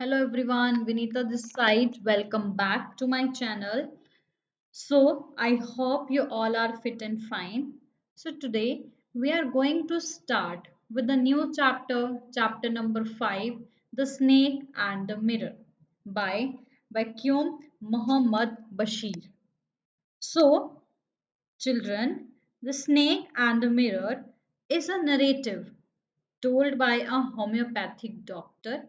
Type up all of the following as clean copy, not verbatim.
Hello everyone, Vinita this side. Welcome back to my channel. So, I hope you all are fit and fine. So, today we are going to start with the new chapter, chapter number 5, The Snake and the Mirror by Qum Muhammad Bashir. So, children, The Snake and the Mirror is a narrative told by a homeopathic doctor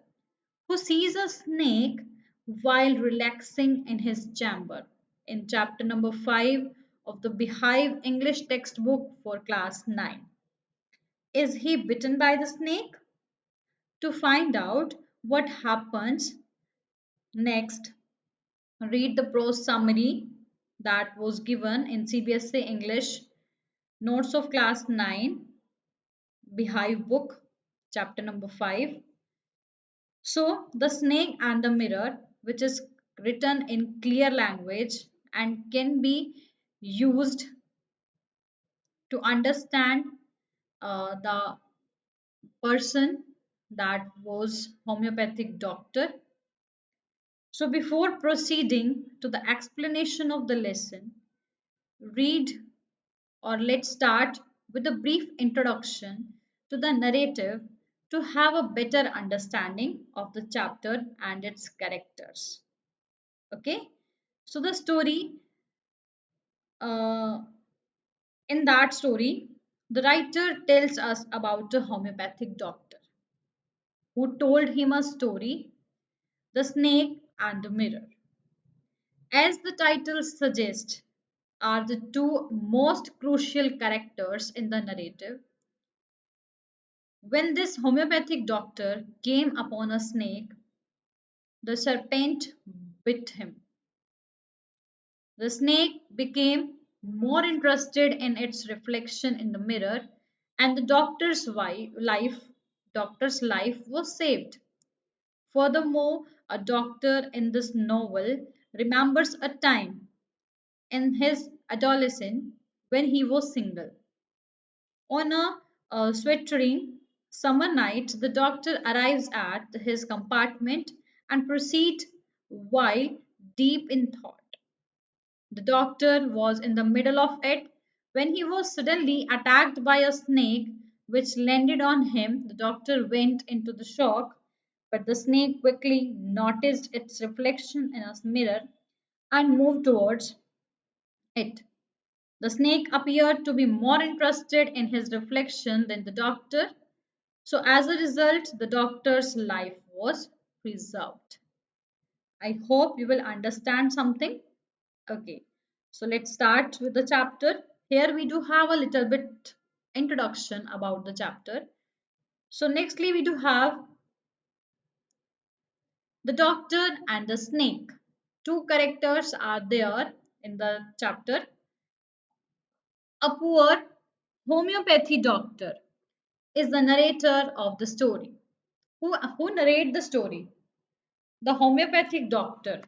who sees a snake while relaxing in his chamber in chapter number 5 of the Beehive English textbook for class 9. Is he bitten by the snake? To find out what happens next, read the prose summary that was given in CBSE English Notes of Class 9 Beehive book, chapter number 5. So, the snake and the mirror, which is written in clear language and can be used to understand the person that was homeopathic doctor. So, before proceeding to the explanation of the lesson, read or let's start with a brief introduction to the narrative to have a better understanding of the chapter and its characters. Okay, so the story uh, in that story, the writer tells us about a homeopathic doctor who told him a story, The Snake and the Mirror. As the title suggests, are the two most crucial characters in the narrative. When this homeopathic doctor came upon a snake, the serpent bit him. The snake became more interested in its reflection in the mirror, and the doctor's life was saved. Furthermore, a doctor in this novel remembers a time in his adolescence when he was single. On a sweltering summer night, the doctor arrives at his compartment and proceeds while deep in thought. The doctor was in the middle of it when he was suddenly attacked by a snake which landed on him. The doctor went into the shock, but the snake quickly noticed its reflection in a mirror and moved towards it. The snake appeared to be more interested in his reflection than the doctor, so as a result, the doctor's life was preserved. I hope you will understand something. Okay, so let's start with the chapter. Here we do have a little bit introduction about the chapter. So nextly we do have the doctor and the snake. Two characters are there in the chapter. A poor homeopathy doctor is the narrator of the story. Who narrate the story? The homeopathic doctor.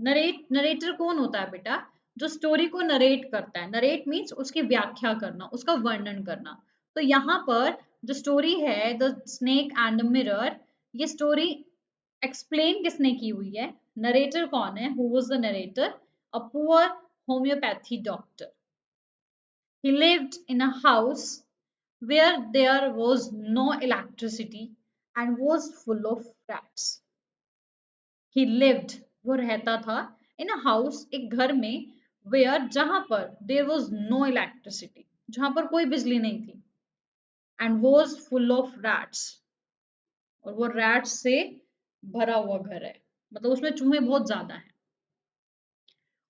Narrator कौन होता है बेटा? जो story को narrate करता है. Narrate means उसकी व्याख्या करना, उसका वर्णन करना. तो यहाँ पर जो स्टोरी है the snake and the mirror, ये स्टोरी एक्सप्लेन किसने की हुई है? नरेटर कौन है? Who was the narrator? A poor homeopathy doctor. He lived in a house where there was no electricity and was full of rats. He lived, वो रहता था, in a house, एक घर में, where जहां पर there was no electricity, जहां पर कोई बिजली नहीं थी, and was full of rats, और वो rats से भरा हुआ घर है, मतलब उसमें चूहे बहुत ज्यादा हैं.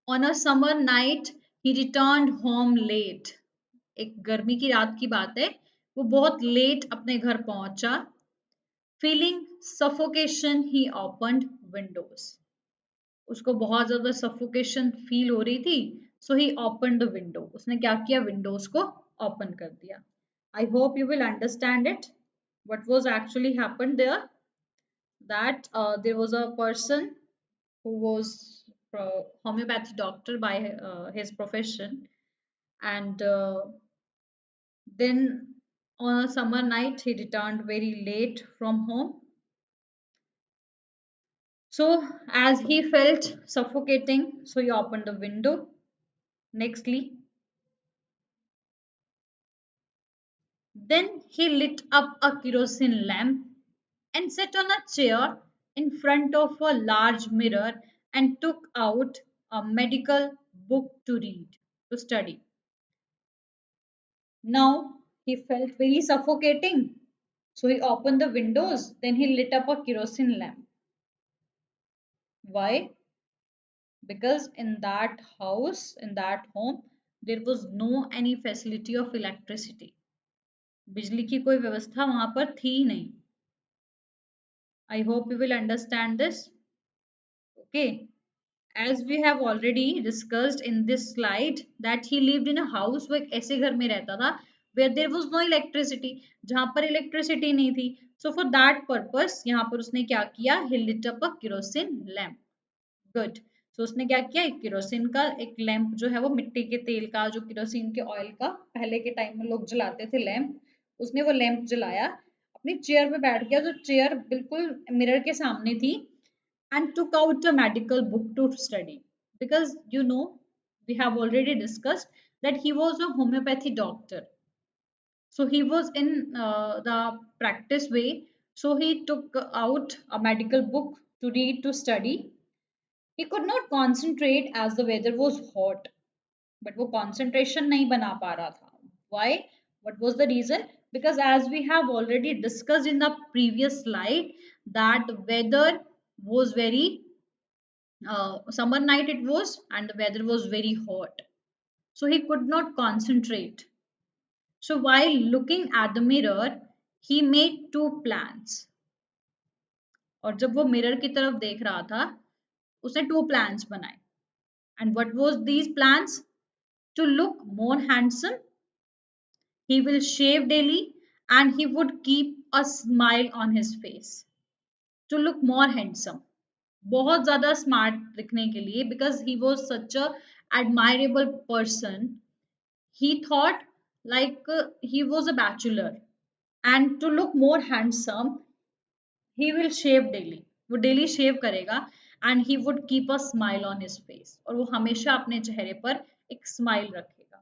On a summer night he returned home late. एक गर्मी की रात की बात है, वो बहुत लेट अपने घर पहुंचा. Feeling suffocation he opened windows. उसको बहुत ज्यादा सफोकेशन फील हो रही थी, सो ही ओपन द विंडो. उसने क्या किया? विंडोज को ओपन कर दिया. आई hope you will understand it what was actually happened there. That there was a person who was a homeopathy doctor by his profession, and then on a summer night he returned very late from home, So as he felt suffocating, so he opened the window. Nextly, then he lit up a kerosene lamp and sat on a chair in front of a large mirror and took out a medical book to read, to study. Now he felt very suffocating. So he opened the windows, then he lit up a kerosene lamp. Why? Because in that house, in that home, there was no any facility of electricity. बिजली की कोई व्यवस्था वहां पर थी ही नहीं. I hope you will understand this. Okay. As we have already discussed in this slide that he lived in a house, वो एक ऐसे घर में रहता था where there was no electricity, जहां पर electricity नहीं थी. So for that purpose यहाँ पर उसने क्या किया, he lit up a kerosene lamp. Good. So उसने क्या किया, एक केरोसिन का एक लैंप जो है वो मिट्टी के तेल का, जो केरोसिन के ऑयल का पहले के टाइम में लोग जलाते थे लैंप, उसने वो लैंप जलाया, अपनी चेयर पे बैठ गया, जो चेयर बिल्कुल मिरर के सामने थी, and took out a medical book to study. Because we have already discussed that he was a homeopathy doctor. So he was in the practice way. So he took out a medical book to read, to study. He could not concentrate as the weather was hot, but वो concentration नहीं बना पा रहा था. Why? What was the reason? Because as we have already discussed in the previous slide, that the weather was very summer night it was, and the weather was very hot. So he could not concentrate. So while looking at the mirror, he made two plans. और जब वो mirror की तरफ देख रहा था, उसने to plans बनाए. And what was these plans? To look more handsome, he will shave daily and he would keep a smile on his face. To look more handsome. बहुत ज़्यादा स्मार्ट दिखने के लिए, because he was such a admirable person. He thought like he was a bachelor, and to look more handsome, he will shave daily. वो daily शेव करेगा, and he would keep a smile on his face. और वो हमेशा अपने चेहरे पर एक smile रखेगा.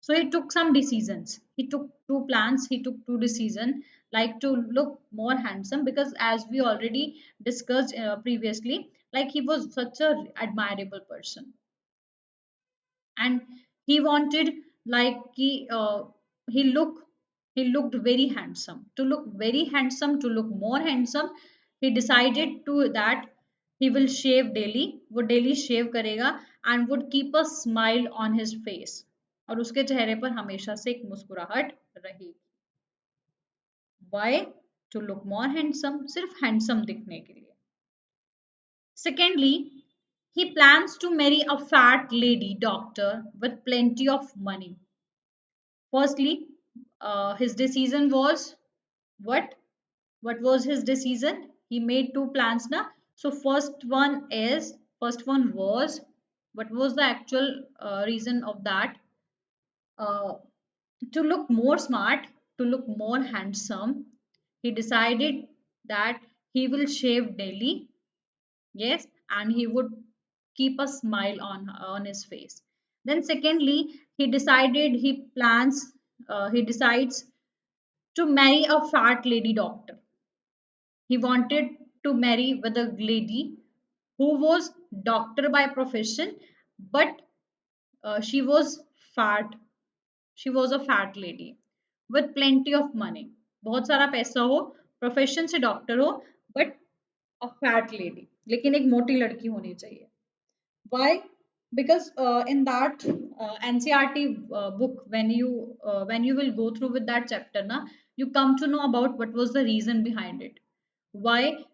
So he took some decisions. He took two plans. He took two decisions, like to look more handsome, because as we already discussed previously, like he was such a admirable person, and he wanted like he look he looked very handsome. To look very handsome, to look more handsome, he decided to that he will shave daily. वो daily shave करेगा and would keep a smile on his face. और उसके चेहरे पर हमेशा से एक मुस्कुराहट रहेगी. Why? To look more handsome, सिर्फ handsome दिखने के लिए. Secondly, he plans to marry a fat lady doctor with plenty of money. Firstly, his decision was what? What was his decision? He made two plans now. So first one was, what was the actual reason of that? Uh, to look more smart, to look more handsome, he decided that he will shave daily. Yes, and he would keep a smile on his face. Then secondly, he decides to marry a fat lady doctor. He wanted to marry with a lady who was doctor by profession, but she was fat. She was a fat lady with plenty of money. बहुत सारा पैसा हो, profession से doctor हो, but a fat lady, लेकिन एक मोटी लड़की होनी चाहिए. Why? Because in that NCRT book, when you will go through with that chapter, na, you come to know about what was the reason behind it. Why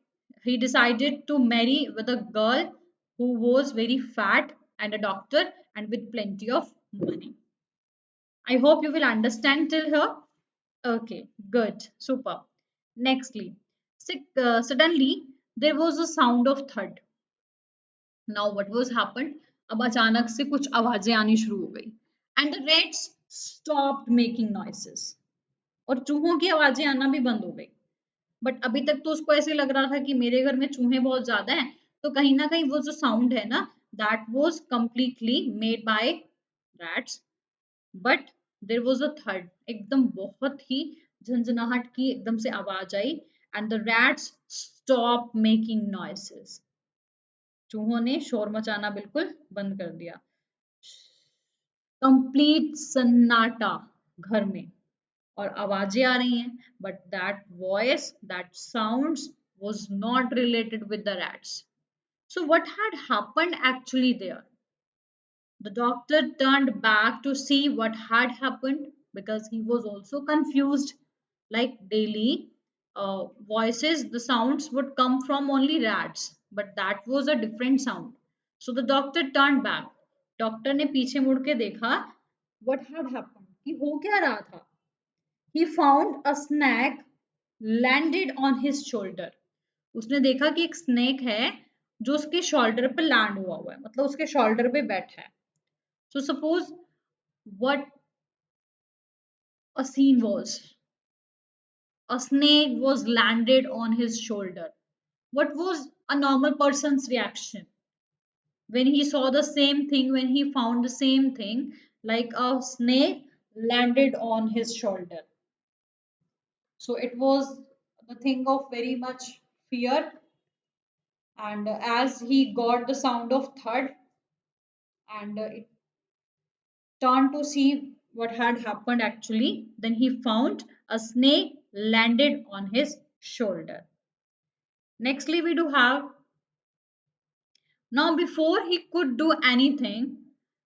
he decided to marry with a girl who was very fat and a doctor and with plenty of money. I hope you will understand till here. Okay, good, super. Nextly, suddenly there was a sound of thud. Now what was happened? अब अचानक से कुछ आवाजें आनी शुरू हो गई. And the rats stopped making noises. और चूहों की आवाजें आना भी बंद हो गई. बट अभी तक तो उसको ऐसे लग रहा था कि मेरे घर में चूहे बहुत ज्यादा हैं, तो कहीं ना कहीं वो जो साउंड है ना, that was completely made by rats. But there was a third, एकदम बहुत ही झंझनाहट की एकदम से आवाज आई, and the rats stop making noises. चूहों ने शोर मचाना बिल्कुल बंद कर दिया। कंप्लीट सन्नाटा घर में, और आवाजें आ रही हैं, but that voice, that sounds was not related with the rats. So what had happened actually there? The doctor turned back to see what had happened because he was also confused. Like daily voices, the sounds would come from only rats, but that was a different sound. So the doctor turned back. Doctor ने पीछे मुड़ के देखा what had happened, कि हो क्या रहा था. He found a snake landed on his shoulder. उसने देखा कि एक स्नेक है जो उसके शोल्डर पे लैंड हुआ हुआ है, मतलब उसके शोल्डर पे बैठा है. So suppose what a scene was. A snake was landed on his shoulder. What was a normal person's reaction when he saw the same thing, when he found the same thing, like a snake landed on his shoulder? So it was the thing of very much fear. And as he got the sound of thud, and it turned to see what had happened actually, then he found a snake landed on his shoulder. Nextly, we do have, now before he could do anything,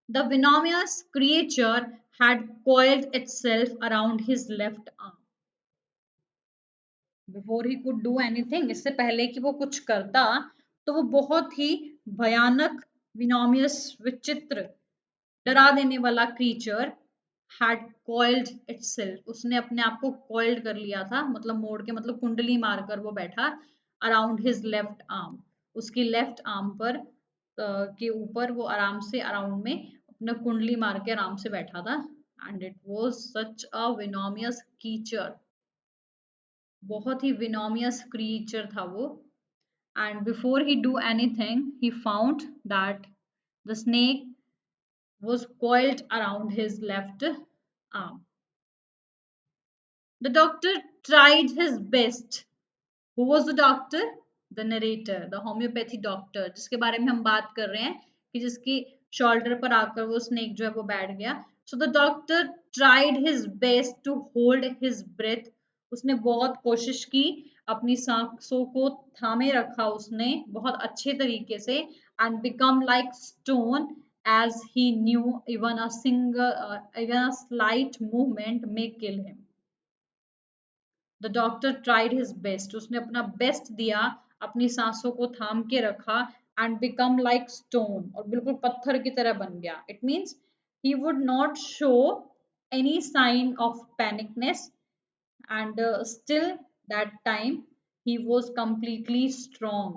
the venomous creature had coiled itself around his left arm. Before he could do anything, इससे पहले कि वो कुछ करता, तो वो बहुत ही भयानक, विनोमियस, विचित्र, डरा देने वाला क्रीचर had coiled itself, उसने अपने आप को coiled कर लिया था, मतलब मोड़ के, मतलब कुंडली मारकर वो बैठा around his left arm, उसकी लेफ्ट आर्म पर के ऊपर वो आराम से अराउंड में अपना कुंडली मार के आराम से बैठा था. And it was such a venomous creature, बहुत ही विनोमियस क्रीचर था वो. And before he do anything, he found that the snake was coiled around his left arm. The doctor tried his best. Who was the doctor? The narrator, the homeopathy doctor, जिसके बारे में हम बात कर रहे हैं कि जिसकी शोल्डर पर आकर वो स्नेक जो है वो बैठ गया. So the doctor tried his best to hold his breath. उसने बहुत कोशिश की, अपनी सांसों को थामे रखा उसने बहुत अच्छे तरीके से, and become like stone as he knew even a slight movement may kill him. The doctor tried his best, उसने अपना बेस्ट दिया, अपनी सांसों को थाम के रखा, एंड बिकम लाइक स्टोन, और बिल्कुल पत्थर की तरह बन गया. It means he would not show any sign of panicness, and still that time he was completely strong.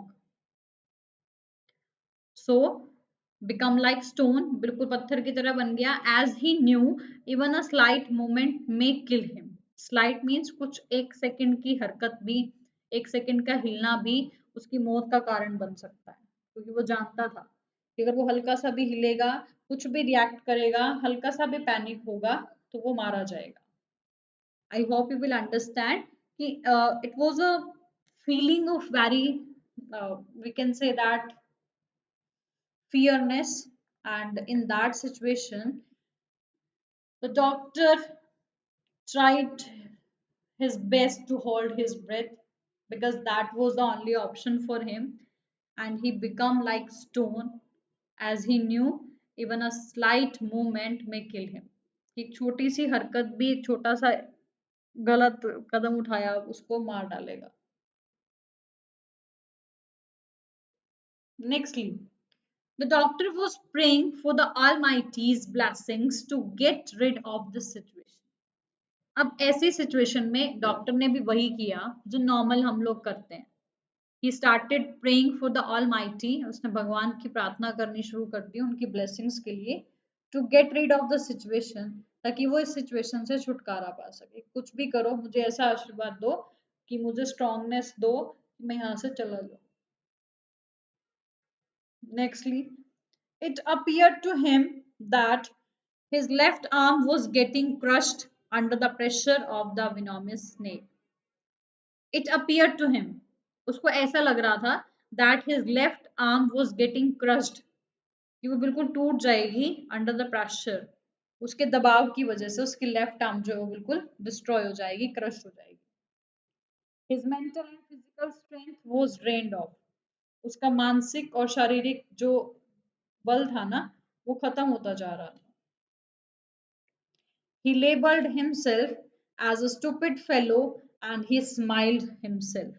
So become like stone, बिल्कुल पत्थर की तरह बन गया. As he knew even a slight movement may kill him. Slight means कुछ एक second की हरकत भी, एक सेकंड का हिलना भी उसकी मौत का कारण बन सकता है, क्योंकि वो जानता था कि अगर वो हल्का सा भी हिलेगा, कुछ भी रिएक्ट करेगा, हल्का सा भी पैनिक होगा, तो वो मारा जाएगा. I hope you will understand कि it was a feeling of very, we can say that, fearness. And in that situation, the doctor tried his best to hold his breath because that was the only option for him, and he became like stone as he knew even a slight movement may kill him. एक छोटी सी हरकत भी, एक छोटा सा गलत कदम उठाया उसको मार डालेगा. Nextly, the doctor was praying for the Almighty's blessings to get rid of the situation. अब ऐसी सिचुएशन में डॉक्टर ने भी वही किया जो नॉर्मल हम लोग करते हैं. He started praying for the almighty, उसने भगवान की प्रार्थना करनी शुरू कर दी उनकी ब्लेसिंग्स के लिए, to get rid of the situation, ताकि वो इस सिचुएशन से छुटकारा पा सके. कुछ भी करो, मुझे ऐसा आशीर्वाद दो कि मुझे स्ट्रांगनेस दो, मैं यहाँ से चला जाऊँ. Nextly, it appeared to him that his left arm was getting crushed under the pressure of the venomous snake. It appeared to him, उसको ऐसा लग रहा था that his left arm was getting crushed, कि वो बिल्कुल टूट जाएगी under the pressure, उसके दबाव की वजह से उसकी लेफ्ट आर्म जो है वो बिल्कुल डिस्ट्रॉय हो जाएगी, क्रश हो जाएगी. His mental and physical strength was drained off. उसका मानसिक और शारीरिक जो बल था ना वो खत्म होता जा रहा था. He labeled himself as a stupid fellow and he smiled himself.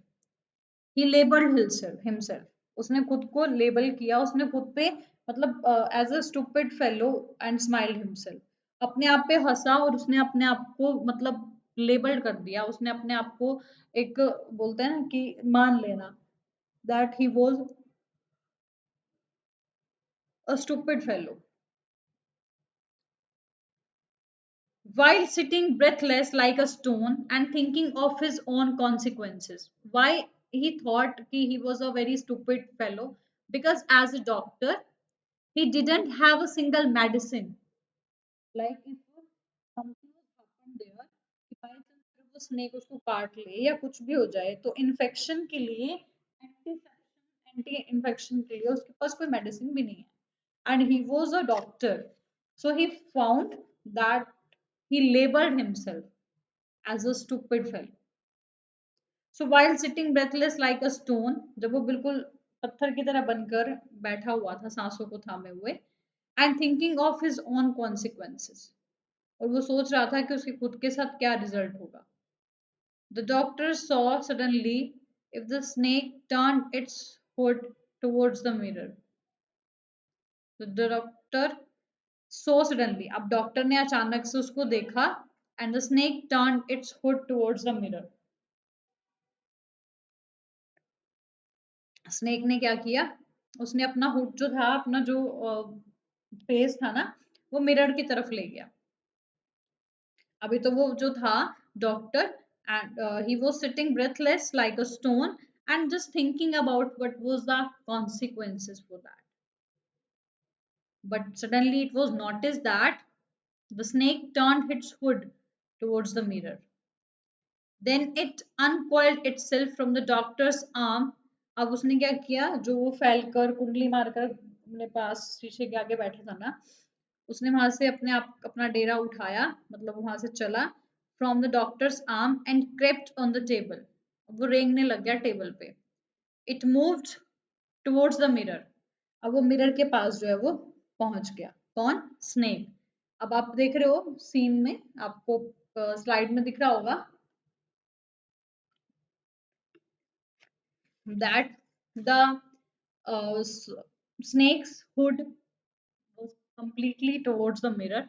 He labeled himself. उसने खुद को लेबल किया, उसने खुद पे मतलब as a stupid fellow and smiled himself. अपने आप पे हंसा और उसने अपने आप को मतलब लेबल कर दिया, उसने अपने आप को एक बोलते हैं ना कि मान लेना that he was a stupid fellow. While sitting breathless like a stone and thinking of his own consequences. Why he thought he was a very stupid fellow? Because as a doctor, he didn't have a single medicine. Like if something was happened there, कि by chance अगर वो snake उसको काट ले या कुछ भी हो जाए तो इन्फेक्शन के लिए एंटी इन्फेक्शन के लिए उसके पास कोई मेडिसिन भी नहीं है. And he was a doctor, so he found that he labeled himself as a stupid fellow. So while sitting breathless like a stone, जब वो बिल्कुल पत्थर की तरह बनकर बैठा हुआ था सांसों को थामे हुए, and thinking of his own consequences, और वो सोच रहा था कि उसके खुद के साथ क्या रिजल्ट होगा. The doctor saw suddenly if the snake turned its hood towards the mirror. The doctor saw suddenly, अब डॉक्टर ने अचानक से उसको देखा and the snake turned its hood towards the mirror. Snake ने क्या किया, उसने अपना हुड जो था, अपना जो फेस था ना वो मिरर की तरफ ले गया. अभी तो वो जो था doctor and he was sitting breathless like a stone and just thinking about what was the consequences for that. But suddenly it was noticed that the snake turned its hood towards the mirror. Then it uncoiled itself from the doctor's arm. अब उसने क्या किया, जो वो फैलकर कुंडली मारकर अपने पास शीशे के आगे बैठा था ना, उसने वहां से अपने आप अपना डेरा उठाया, मतलब वहां से चला from the doctors arm and crept on the table. वो रेंगने लग गया टेबल पे. It moved towards the mirror. अब वो मिरर के पास जो है वो पहुंच गया. कौन? स्नेक. अब आप देख रहे हो सीन में, आपको स्लाइड में दिख रहा होगा that the snake's hood was completely towards the mirror.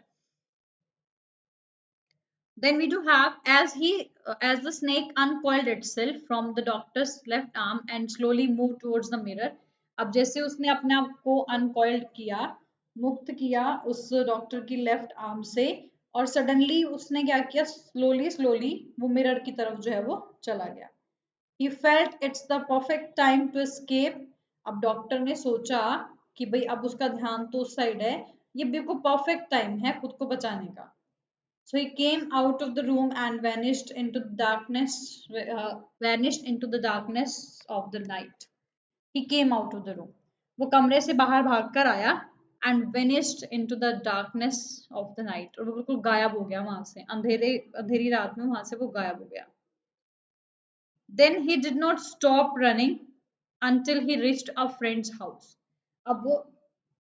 Then we do have as the snake uncoiled itself from the doctor's left arm and slowly moved towards the mirror. अब जैसे उसने अपने आप को अनकॉइल्ड किया, मुक्त किया उस डॉक्टर की लेफ्ट आर्म से, और सडनली उसने क्या किया, स्लोली स्लोली वो मिरर की तरफ जो है वो चला गया. He felt it's the perfect time to escape. अब डॉक्टर ने सोचा कि भाई अब उसका ध्यान तो उस साइड है, ये बिल्कुल परफेक्ट टाइम है खुद को बचाने का. So he came out of the room and vanished into the darkness of the night. He came out of the room. वो कमरे से बाहर भागकर आया and vanished into the darkness of the night. और वो बिल्कुल गायब हो गया वहां से, अंधेरी रात में वहां से वो गायब हो गया. Then he did not stop running until he reached a friend's house. अब वो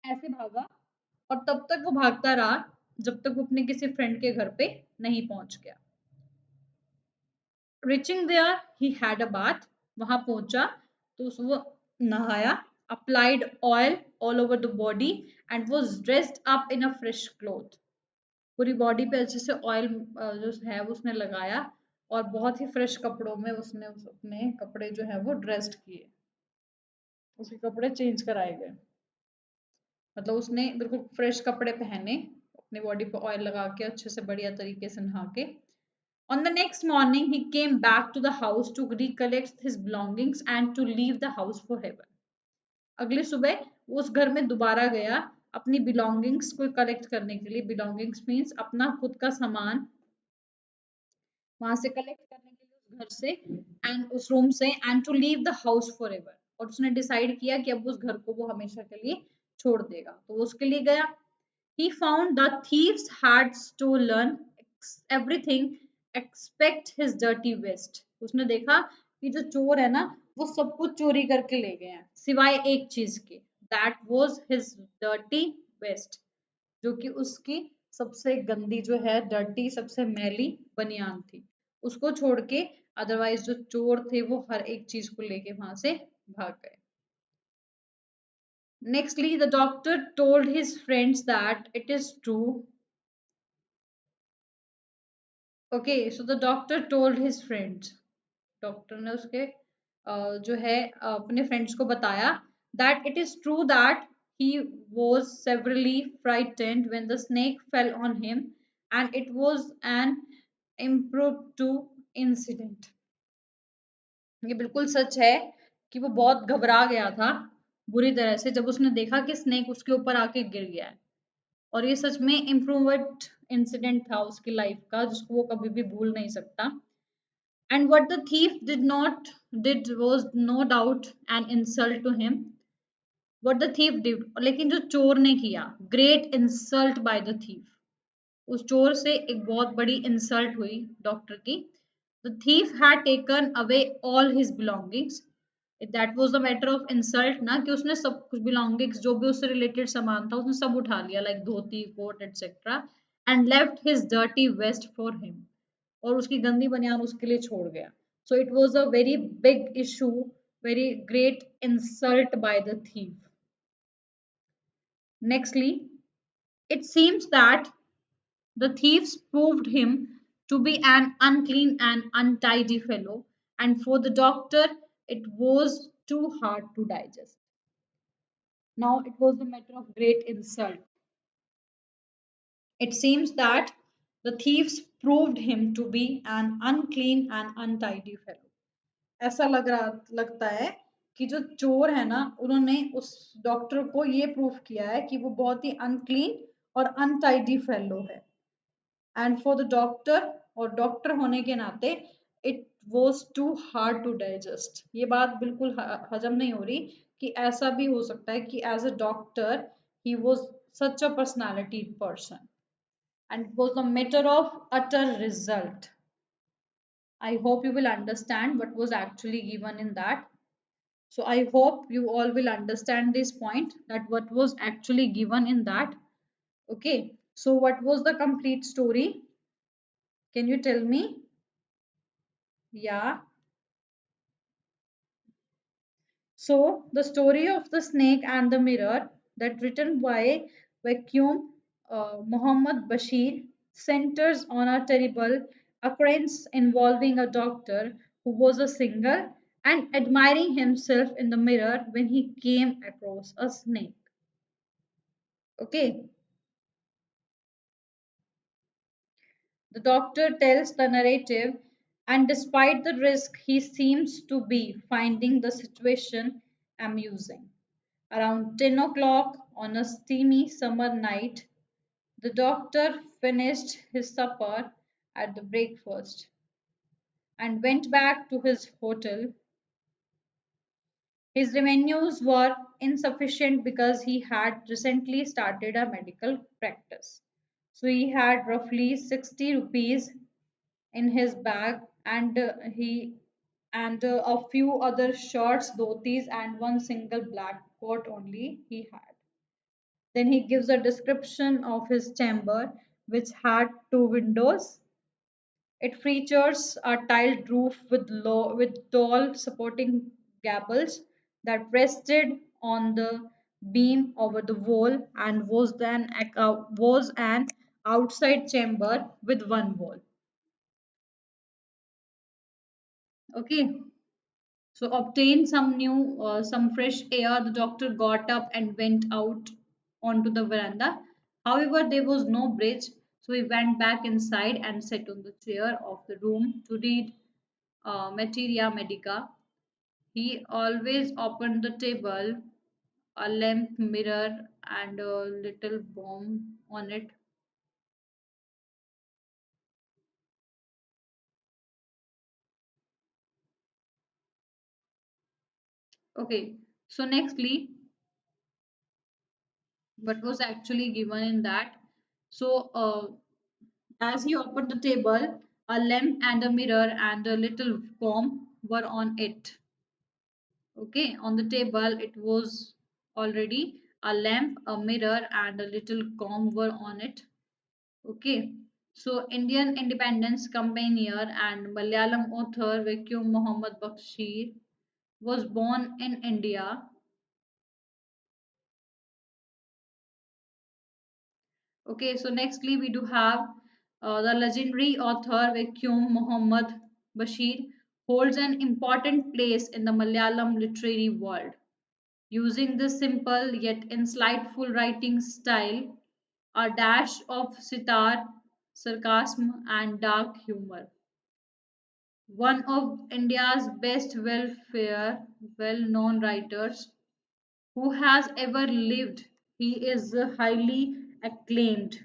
ऐसे भागा और तब तक वो भागता रहा जब तक वो अपने किसी फ्रेंड के घर पे नहीं पहुंच गया. Reaching there, he had a bath. वहां पहुंचा तो वो नहाया, applied oil all over the body and was dressed up in a fresh cloth. पूरी बॉडी पे अच्छे से ऑयल जो है वो उसने लगाया और बहुत ही फ्रेश कपड़ों में उसने अपने कपड़े जो है वो ड्रेस्ड किए, उसके कपड़े चेंज कराए गए. मतलब उसने बिल्कुल फ्रेश कपड़े पहने, अपने बॉडी पे ऑयल लगा के अच्छे से बढ़िया तरीके से नहा के, On the next morning, he came back to the house to recollect his belongings and to leave the house forever. अगली सुबह वो उस घर में दोबारा गया अपनी बिलोंगिंग्स को कलेक्ट करने के लिए. बिलोंगिंग्स मीन्स अपना खुद का सामान वहां से कलेक्ट करने के लिए उस घर से एंड उस रूम से and to leave the house forever. और उसने डिसाइड किया कि अब उस घर को वो हमेशा के लिए छोड़ देगा, तो वो उसके लिए गया. He found the thieves had stolen everything except his dirty vest. उसने देखा कि जो चोर है ना वो सब कुछ चोरी करके ले गए हैं सिवाय एक चीज के. That was his dirty vest, जो कि उसकी सबसे गंदी जो है डर्टी सबसे मैली बनियान थी. उसको छोड़ के अदरवाइज जो चोर थे वो हर एक चीज को लेके वहां से भाग गए. Nextly, the doctor told his friends that it is true. Okay, so the doctor told his friends. Doctor ने उसके जो है अपने फ्रेंड्स को बताया that it is true that he was severely frightened when the snake fell on him and it was an impromptu incident. ये बिल्कुल सच है कि वो बहुत घबरा गया था बुरी तरह से जब उसने देखा कि स्नेक उसके ऊपर आके गिर गया है. और ये सच में इम्प्रूव्ड इंसिडेंट था उसकी लाइफ का जिसको वो कभी भी भूल नहीं सकता. And what the thief did not did was no doubt an insult to him. What the thief did, लेकिन जो चोर ने किया, great insult by the thief. उस चोर से एक बहुत बड़ी इंसल्ट हुई डॉक्टर की. The thief had taken away all his belongings. That was the matter of insult ना कि उसने सब कुछ belongings जो भी उससे रिलेटेड सामान था उसने सब उठा लिया like dhoti coat etc. and left his dirty vest for him. और उसकी गंदी बनियान उसके लिए छोड़ गया. So it was a very big issue, very great insult by the thief. Nextly, it seems that the thieves proved him to be an unclean and untidy fellow, and for the doctor it was too hard to digest. Now it was a matter of great insult. It seems that the thieves proved him to be an unclean and untidy fellow. ऐसा लगता है कि जो चोर है ना उन्होंने उस डॉक्टर को ये प्रूफ किया है कि वो बहुत ही अनक्लीन और अनटाइडी फेलो है. एंड फॉर द डॉक्टर और डॉक्टर होने के नाते it was too hard to digest. ये बात बिल्कुल हजम नहीं हो रही कि ऐसा भी हो सकता है कि as a doctor he was such a personality person and it was a matter of utter result. I hope you will understand what was actually given in that. So I hope you all will understand this point that what was actually given in that. Okay. So what was the complete story? Can you tell me? Yeah. So the story of the snake and the mirror that written by vacuum Muhammad Bashir centers on a terrible occurrence involving a doctor who was a singer and admiring himself in the mirror when he came across a snake. Okay. The doctor tells the narrative, and despite the risk, he seems to be finding the situation amusing. Around 10 o'clock on a steamy summer night, the doctor finished his supper at the breakfast and went back to his hotel. His revenues were insufficient because he had recently started a medical practice. So he had roughly 60 rupees in his bag and a few other shorts, dhotis and one single black coat only he had. Then he gives a description of his chamber, which had two windows. It features a tiled roof with tall supporting gables that rested on the beam over the wall and was an outside chamber with one wall. Okay, so obtain some fresh air. The doctor got up and went out onto the veranda. However, there was no bridge, So he went back inside and sat on the chair of the room to read Materia Medica. He always opened the table, a lamp, mirror, and a little bomb on it. Okay, so nextly, what was actually given in that? So, as he opened the table, a lamp and a mirror and a little comb were on it. Okay, on the table, it was already a lamp, a mirror, and a little comb were on it. Okay, so Indian independence campaigner and Malayalam author Vakyum Muhammad Bashir was born in India. Okay, so nextly we do have the legendary author Vakyum Muhammad Bashir holds an important place in the Malayalam literary world. Using this simple yet insightful writing style, a dash of sitar, sarcasm, and dark humor. One of India's best well-known writers who has ever lived. He is highly acclaimed.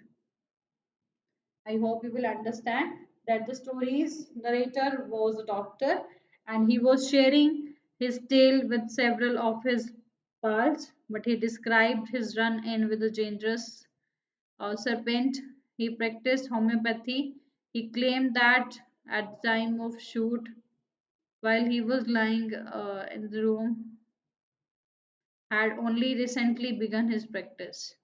I hope you will understand that the story's narrator was a doctor and he was sharing his tale with several of his pals, but he described his run in with a dangerous serpent. He practiced homeopathy. He claimed that at the time of shoot, while he was lying in the room, had only recently begun his practice.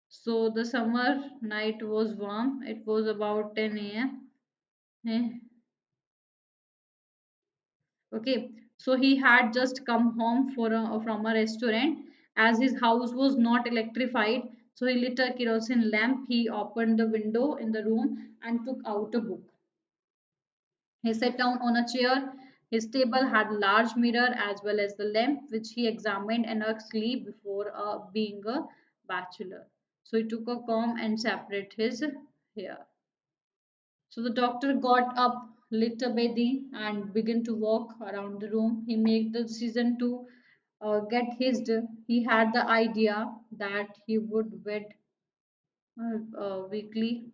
So the summer night was warm. It was about 10 a.m. Eh, Okay, so he had just come home from a restaurant. As his house was not electrified, so he lit a kerosene lamp. He opened the window in the room and took out a book. He sat down on a chair. His table had a large mirror as well as the lamp, which he examined anxiously before being a bachelor. So he took a comb and separated his hair. So the doctor got up, lit a bedi, and began to walk around the room. He made the decision to get his. He had the idea that he would wed weekly.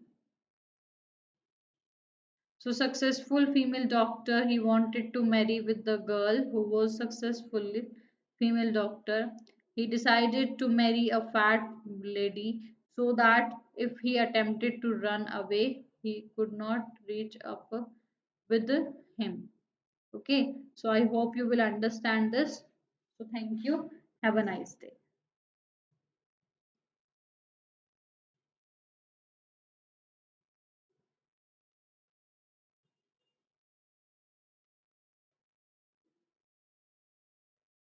So successful female doctor, he wanted to marry with the girl who was successfully female doctor. He decided to marry a fat lady so that if he attempted to run away, he could not reach up with him. Okay, so I hope you will understand this. So thank you. Have a nice day.